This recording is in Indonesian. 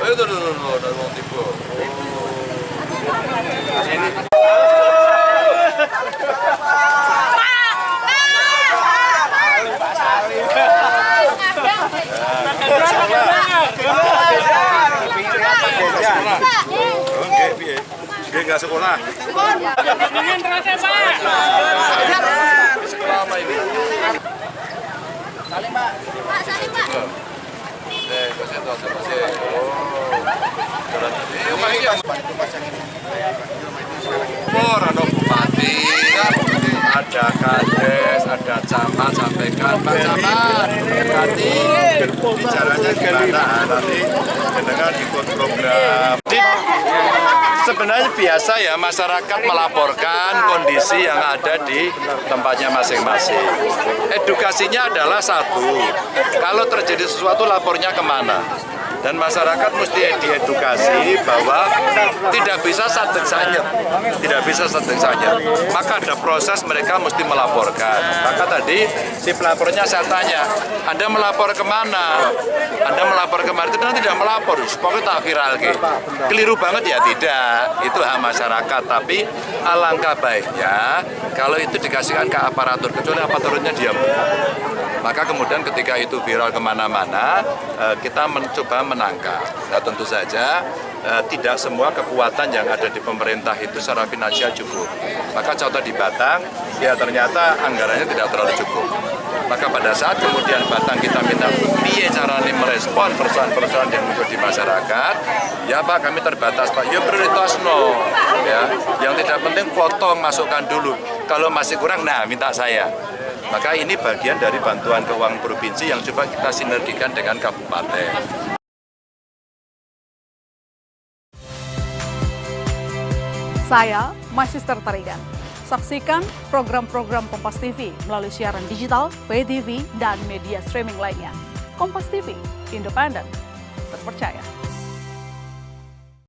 itu dari Wong Timur. Ini. Dia nggak sekolah. Sekolah apa ini? Salim, Pak. Pak, salim, Pak. Ada bupati, ada kades, ada camat, sampaikan Pak Camat, berarti bicaranya gimana nanti dengan ikut program. Sebenarnya biasa ya masyarakat melaporkan kondisi yang ada di tempatnya masing-masing. Edukasinya adalah satu, kalau terjadi sesuatu lapornya kemana. Dan masyarakat mesti diedukasi bahwa tidak bisa sadek-sanyet, maka ada proses mereka mesti melaporkan. Maka tadi si pelapornya saya tanya, Anda melapor kemana? Anda melapor kemana? Kita tidak melapor, pokoknya tak viral. Keliru banget ya tidak, itu hak masyarakat. Tapi alangkah baiknya kalau itu dikasihkan ke aparatur, kecuali aparaturnya diam. Maka kemudian ketika itu viral kemana-mana, kita mencoba menangkap. Nah, tentu saja tidak semua kekuatan yang ada di pemerintah itu secara finansial cukup. Maka contoh di Batang, ya ternyata anggarannya tidak terlalu cukup. Maka pada saat kemudian Batang kita minta piye caranya merespon persoalan-persoalan yang muncul di masyarakat, ya Pak kami terbatas Pak, ya prioritas no, ya yang tidak penting potong masukkan dulu. Kalau masih kurang, nah minta saya. Maka ini bagian dari bantuan keuangan provinsi yang coba kita sinergikan dengan kabupaten. Saya Magister Tarigan. Saksikan program-program Kompas TV melalui siaran digital, pay TV, dan media streaming lainnya. Kompas TV, independen, terpercaya.